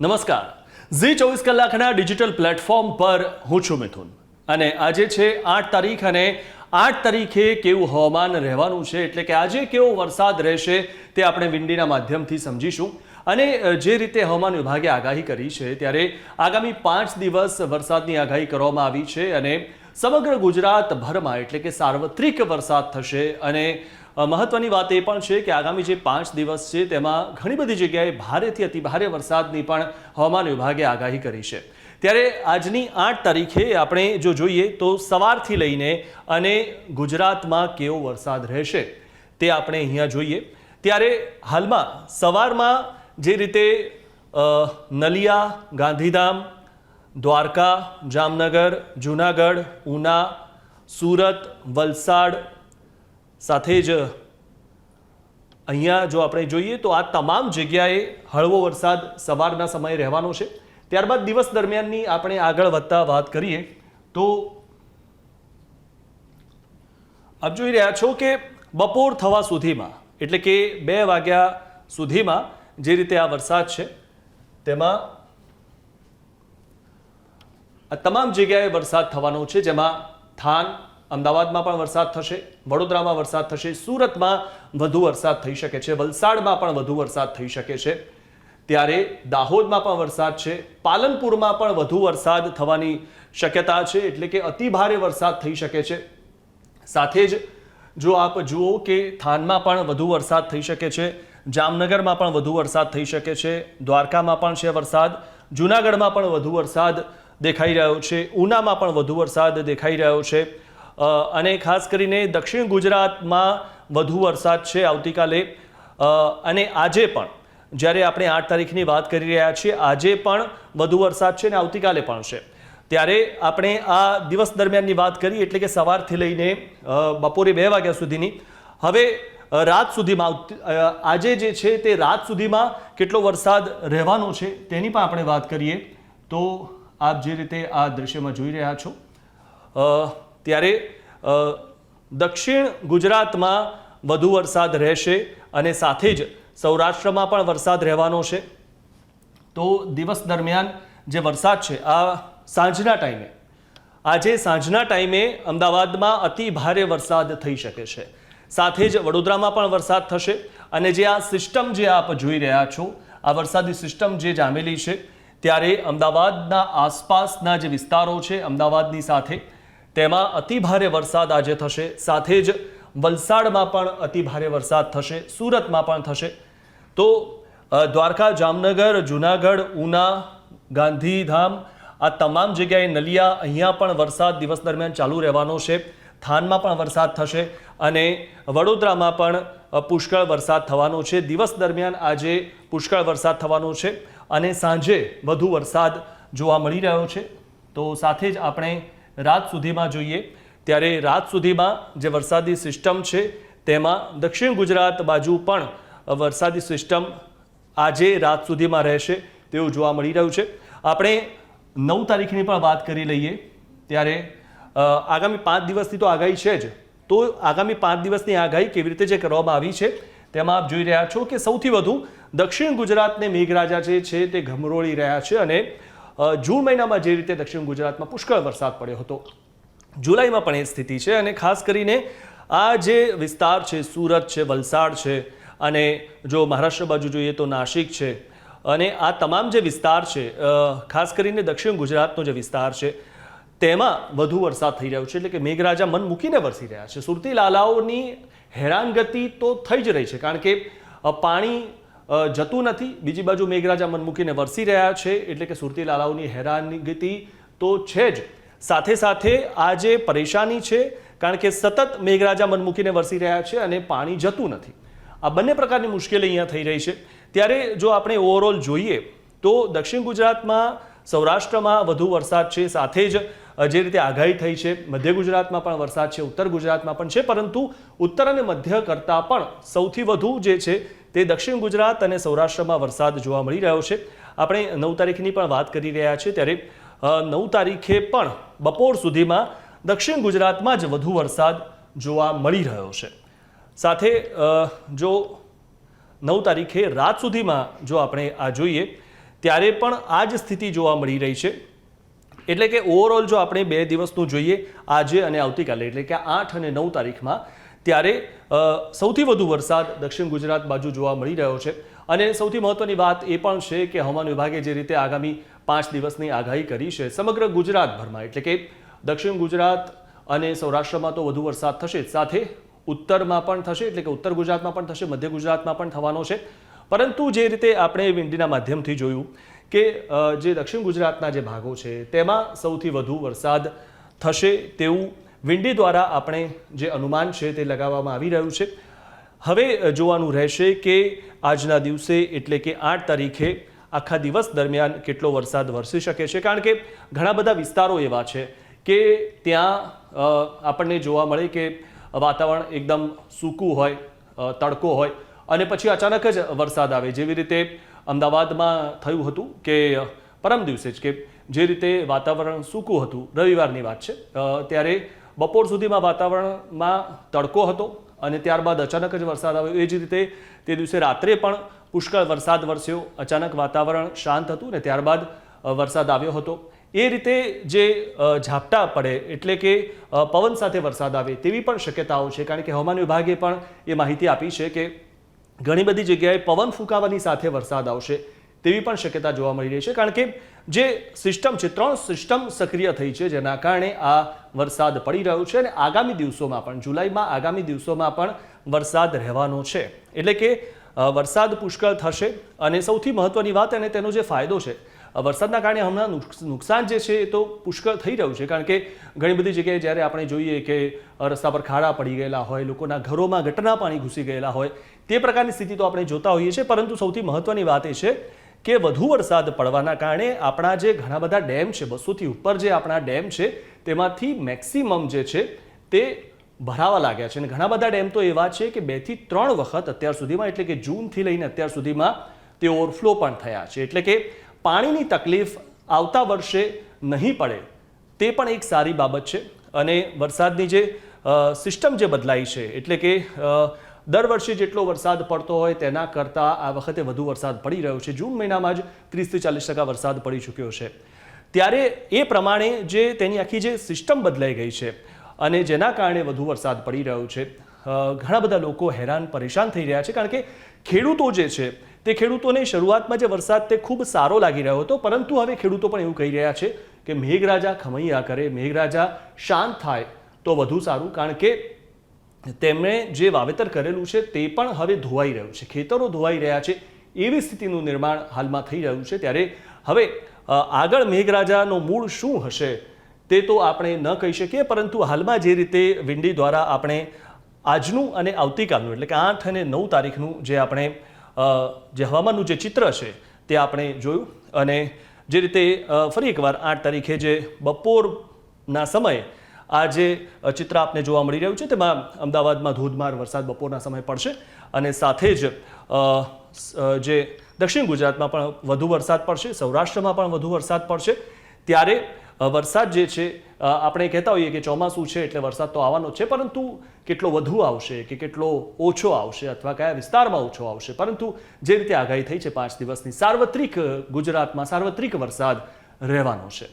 નમસ્કાર, ઝી 24 કલાકના digital platform પર હું છું મિથુન અને આજે છે 8 તારીખ અને 8 તારીખે કેવું હવામાન રહેવાનું છે એટલે કે આજે કેવો વરસાદ રહેશે તે આપણે વિંડીના માધ્યમથી સમજીશું અને જે રીતે હવામાન વિભાગે આગાહી કરી છે ત્યારે આગામી 5 દિવસ વરસાદની આગાહી કરવામાં આવી છે અને સમગ્ર ગુજરાતભરમાં એટલે કે સાર્વત્રિક વરસાદ થશે અને મહત્વની વાત એ પણ છે કે આગામી જે 5 દિવસ છે તેમાં ઘણી બધી જગ્યાએ ભારેથી અતિભારે વરસાદની પણ હવામાન વિભાગે આગાહી કરી છે ત્યારે આજની 8 તારીખે આપણે જો જોઈએ તો સવારથી લઈને અને ગુજરાતમાં કેવો વરસાદ રહેશે તે આપણે અહીંયા જોઈએ ત્યારે હાલમાં સવારમાં જે રીતે નલિયા, ગાંધીધામ, દ્વારકા, જામનગર, જૂનાગઢ, ઉના, સુરત, વલસાડ સાથે જ અહીંયા જો આપણે જોઈએ તો આ તમામ જગ્યાએ હળવો વરસાદ સવારના સમયે રહેવાનો છે। ત્યારબાદ દિવસ દરમિયાનની આપણે આગળ વધતા વાત કરીએ તો આપ જોઈ રહ્યા છો કે બપોર થવા સુધીમાં એટલે કે 2 વાગ્યા સુધીમાં જે રીતે આ વરસાદ છે તેમાં આ તમામ જગ્યાએ વરસાદ થવાનો છે જેમાં થાન, અમદાવાદમાં પણ વરસાદ થશે, વડોદરામાં વરસાદ થશે, સુરતમાં વધુ વરસાદ થઈ શકે છે, વલસાડમાં પણ વધુ વરસાદ થઈ શકે છે, ત્યારે દાહોદમાં પણ વરસાદ છે, પાલનપુરમાં પણ વધુ વરસાદ થવાની શક્યતા છે એટલે કે અતિ ભારે વરસાદ થઈ શકે છે। સાથે જ જો આપ જુઓ કે થાનમાં પણ વધુ વરસાદ થઈ શકે છે, જામનગરમાં પણ વધુ વરસાદ થઈ શકે છે, દ્વારકામાં પણ છે વરસાદ, જૂનાગઢમાં પણ વધુ વરસાદ દેખાઈ રહ્યો છે, ઉનામાં પણ વધુ વરસાદ દેખાઈ રહ્યો છે અને ખાસ કરીને દક્ષિણ ગુજરાતમાં વધુ વરસાદ છે આવતીકાલે અને આજે પણ જ્યારે આપણે 8 તારીખની વાત કરી રહ્યા છીએ આજે પણ વધુ વરસાદ છે અને આવતીકાલે પણ છે। ત્યારે આપણે આ દિવસ દરમિયાનની વાત કરી એટલે કે સવારથી લઈને બપોરે 2 વાગ્યા સુધીની, હવે રાત સુધીમાં આજે જે છે તે રાત સુધીમાં કેટલો વરસાદ રહેવાનો છે તેની પણ આપણે વાત કરીએ તો આપ જે રીતે આ દૃશ્યમાં જોઈ રહ્યા છો ત્યારે દક્ષિણ ગુજરાતમાં વધુ વરસાદ રહેશે અને સાથે જ સૌરાષ્ટ્રમાં પણ વરસાદ રહેવાનો છે। તો દિવસ દરમિયાન જે વરસાદ છે આ સાંજના ટાઈમે આજે સાંજના ટાઈમે અમદાવાદમાં અતિ ભારે વરસાદ થઈ શકે છે, સાથે જ વડોદરામાં પણ વરસાદ થશે અને જે આ સિસ્ટમ જે આપ જોઈ રહ્યા છો આ વરસાદી સિસ્ટમ જે જામેલી છે ત્યારે અમદાવાદના આસપાસના જે વિસ્તારો છે અમદાવાદની સાથે તેમાં અતિ ભારે વરસાદ આજે થશે, સાથે જ વલસાડમાં પણ અતિ ભારે વરસાદ થશે, સુરતમાં પણ થશે। તો દ્વારકા, જામનગર, જૂનાગઢ, ઉના, ગાંધીધામ આ તમામ જગ્યાએ નલિયા અહીંયા પણ વરસાદ દિવસ દરમિયાન ચાલુ રહેવાનો છે, થાનમાં પણ વરસાદ થશે અને વડોદરામાં પણ પુષ્કળ વરસાદ થવાનો છે। દિવસ દરમિયાન આજે પુષ્કળ વરસાદ થવાનો છે અને સાંજે વધુ વરસાદ જોવા મળી રહ્યો છે। તો સાથે જ આપણે રાત સુધીમાં જોઈએ ત્યારે રાત સુધીમાં જે વરસાદી સિસ્ટમ છે તેમાં દક્ષિણ ગુજરાત બાજુ પણ વરસાદી સિસ્ટમ આજે રાત સુધીમાં રહેશે તેવું જોવા મળી રહ્યું છે। આપણે 9 તારીખની પણ વાત કરી લઈએ ત્યારે આગામી 5 દિવસની તો આગાહી છે જ, તો આગામી 5 દિવસની આગાહી કેવી રીતે જે કરવામાં આવી છે તેમાં આપ જોઈ રહ્યા છો કે સૌથી વધુ દક્ષિણ ગુજરાતને મેઘરાજા જે છે તે ગમરોળી રહ્યા છે અને જૂન મહિનામાં જે રીતે દક્ષિણ ગુજરાતમાં પુષ્કળ વરસાદ પડ્યો હતો જુલાઈમાં પણ એ સ્થિતિ છે અને ખાસ કરીને આ જે વિસ્તાર છે સુરત છે, વલસાડ છે અને જો મહારાષ્ટ્ર બાજુ જોઈએ તો નાસિક છે અને આ તમામ જે વિસ્તાર છે ખાસ કરીને દક્ષિણ ગુજરાતનો જે વિસ્તાર છે તેમાં વધુ વરસાદ થઈ રહ્યો છે એટલે કે મેઘરાજા મન મૂકીને વરસી રહ્યા છે। સુરતી લાલાઓની હેરાનગતિ તો થઈ જ રહી છે કારણ કે પાણી જતું નથી, બીજી બાજુ મેઘરાજા મન મૂકીને વરસી રહ્યા છે એટલે કે સુરતી લાલાઓની હેરાનગતિ તો છે જ, સાથે સાથે આ જે પરેશાની છે કારણ કે સતત મેઘરાજા મન મૂકીને વરસી રહ્યા છે અને પાણી જતું નથી, આ બંને પ્રકારની મુશ્કેલી અહીંયા થઈ રહી છે। ત્યારે જો આપણે ઓવરઓલ જોઈએ તો દક્ષિણ ગુજરાતમાં, સૌરાષ્ટ્રમાં વધુ વરસાદ છે, સાથે જ જે રીતે આગાહી થઈ છે મધ્ય ગુજરાતમાં પણ વરસાદ છે, ઉત્તર ગુજરાતમાં પણ છે, પરંતુ ઉત્તર અને મધ્ય કરતાં પણ સૌથી વધુ જે છે તે દક્ષિણ ગુજરાત અને સૌરાષ્ટ્રમાં વરસાદ જોવા મળી રહ્યો છે। આપણે 9 તારીખની પણ વાત કરી રહ્યા છીએ ત્યારે 9 તારીખે પણ બપોર સુધીમાં દક્ષિણ ગુજરાતમાં જ વધુ વરસાદ જોવા મળી રહ્યો છે। સાથે જો 9 તારીખે રાત સુધીમાં જો આપણે આ જોઈએ ત્યારે પણ આ જ સ્થિતિ જોવા મળી રહી છે. એટલે કે ઓવરઓલ જો આપણે 2 દિવસનું જોઈએ, આજે અને આવતીકાલે, એટલે કે 8 અને 9 તારીખમાં, ત્યારે સૌથી વધુ વરસાદ દક્ષિણ ગુજરાત બાજુ જોવા મળી રહ્યો છે. અને સૌથી મહત્વની વાત એ પણ છે કે હવામાન વિભાગે જે રીતે આગામી 5 દિવસની આગાહી કરી છે સમગ્ર ગુજરાતભરમાં, એટલે કે દક્ષિણ ગુજરાત અને સૌરાષ્ટ્રમાં તો વધુ વરસાદ થશે, સાથે ઉત્તરમાં પણ થશે, એટલે કે ઉત્તર ગુજરાતમાં પણ થશે, મધ્ય ગુજરાતમાં પણ થવાનો છે. પરંતુ જે રીતે આપણે વિંડીના માધ્યમથી જોયું કે જે દક્ષિણ ગુજરાતના જે ભાગો છે તેમાં સૌથી વધુ વરસાદ થશે તેવું વિંડી દ્વારા આપણે જે અનુમાન છે તે લગાવવામાં આવી રહ્યું છે. હવે જોવાનું રહેશે કે આજના દિવસે, એટલે કે 8 તારીખે આખા દિવસ દરમિયાન કેટલો વરસાદ વરસી શકે છે. કારણ કે ઘણા બધા વિસ્તારો એવા છે કે ત્યાં આપણને જોવા મળે કે વાતાવરણ એકદમ સૂકું હોય, તડકો હોય અને પછી અચાનક જ વરસાદ આવે. જેવી રીતે અમદાવાદમાં થયું હતું કે પરમ દિવસે જ, કે જે રીતે વાતાવરણ સૂકું હતું, રવિવારની વાત છે, ત્યારે બપોર સુધીમાં વાતાવરણમાં તડકો હતો અને ત્યારબાદ અચાનક જ વરસાદ આવ્યો. એ જ રીતે તે દિવસે રાત્રે પણ પુષ્કળ વરસાદ વરસ્યો, અચાનક વાતાવરણ શાંત હતું ને ત્યારબાદ વરસાદ આવ્યો હતો. એ રીતે જે ઝાપટા પડે, એટલે કે પવન સાથે વરસાદ આવે તેવી પણ શક્યતાઓ છે. કારણ કે હવામાન વિભાગે પણ એ માહિતી આપી છે કે ઘણી બધી જગ્યાએ પવન ફૂંકાવાની સાથે વરસાદ આવશે તેવી પણ શક્યતા જોવા મળી રહી છે. કારણ કે જે સિસ્ટમ છે, 3 સિસ્ટમ સક્રિય થઈ છે, જેના કારણે આ વરસાદ પડી રહ્યો છે. અને આગામી દિવસોમાં પણ, જુલાઈમાં આગામી દિવસોમાં પણ વરસાદ રહેવાનો છે. એટલે કે વરસાદ પુષ્કળ થશે. અને સૌથી મહત્વની વાત અને તેનો જે ફાયદો છે, વરસાદના કારણે હમણાં નુકસાન જે છે એ તો પુષ્કળ થઈ રહ્યું છે. કારણ કે ઘણી બધી જગ્યાએ જ્યારે આપણે જોઈએ કે રસ્તા પર ખાડા પડી ગયેલા હોય, લોકોના ઘરોમાં ગટરના પાણી ઘૂસી ગયેલા હોય, તે પ્રકારની સ્થિતિ તો આપણે જોતા હોઈએ છીએ. પરંતુ સૌથી મહત્વની વાત એ છે કે વધુ વરસાદ પડવાના કારણે આપણા જે ઘણા બધા ડેમ છે, 200થી ઉપર જે આપણા ડેમ છે, તેમાંથી મેક્સિમમ જે છે તે ભરાવા લાગ્યા છે. અને ઘણા બધા ડેમ તો એવા છે કે 2 થી 3 વખત અત્યાર સુધીમાં, એટલે કે જૂનથી લઈને અત્યાર સુધીમાં તે ઓવરફ્લો પણ થયા છે. એટલે કે પાણીની તકલીફ આવતા વર્ષે નહીં પડે તે પણ એક સારી બાબત છે. અને વરસાદની જે સિસ્ટમ જે બદલાઈ છે, એટલે કે દર વર્ષે જેટલો વરસાદ પડતો હોય તેના કરતાં આ વખતે વધુ વરસાદ પડી રહ્યો છે. જૂન મહિનામાં જ 30થી 40% વરસાદ પડી ચૂક્યો છે. ત્યારે એ પ્રમાણે જે તેની આખી જે સિસ્ટમ બદલાઈ ગઈ છે અને જેના કારણે વધુ વરસાદ પડી રહ્યો છે, ઘણા બધા લોકો હેરાન પરેશાન થઈ રહ્યા છે. કારણ કે ખેડૂતો જે છે તે ખેડૂતોને શરૂઆતમાં જે વરસાદ તે ખૂબ સારો લાગી રહ્યો હતો, પરંતુ હવે ખેડૂતો પણ એવું કહી રહ્યા છે કે મેઘરાજા ખમૈયા કરે, મેઘરાજા શાંત થાય તો વધુ સારું. કારણ કે તેમણે જે વાવેતર કરેલું છે તે પણ હવે ધોવાઈ રહ્યું છે, ખેતરો ધોવાઈ રહ્યા છે, એવી સ્થિતિનું નિર્માણ હાલમાં થઈ રહ્યું છે. ત્યારે હવે આગળ મેઘરાજાનો મૂળ શું હશે તે તો આપણે ન કહી શકીએ. પરંતુ હાલમાં જે રીતે વિંડી દ્વારા આપણે આજનું અને આવતીકાલનું, એટલે કે 8 અને 9 તારીખનું જે આપણે જે હવામાનનું જે ચિત્ર છે તે આપણે જોયું. અને જે રીતે ફરી એકવાર 8 તારીખે જે બપોરના સમયે આ જે ચિત્ર આપને જોવા મળી રહ્યું છે, તેમાં અમદાવાદમાં ધોધમાર વરસાદ બપોરના સમયે પડશે. અને સાથે જ જે દક્ષિણ ગુજરાતમાં પણ વધુ વરસાદ પડશે, સૌરાષ્ટ્રમાં પણ વધુ વરસાદ પડશે. ત્યારે વરસાદ જે છે, આપણે કહેતા હોઈએ કે ચોમાસું છે એટલે વરસાદ તો આવવાનો છે, પરંતુ કેટલો વધુ આવશે કે કેટલો ઓછો આવશે અથવા કયા વિસ્તારમાં ઓછો આવશે, પરંતુ જે રીતે આગાહી થઈ છે 5 દિવસની, સાર્વત્રિક ગુજરાતમાં સાર્વત્રિક વરસાદ રહેવાનો છે.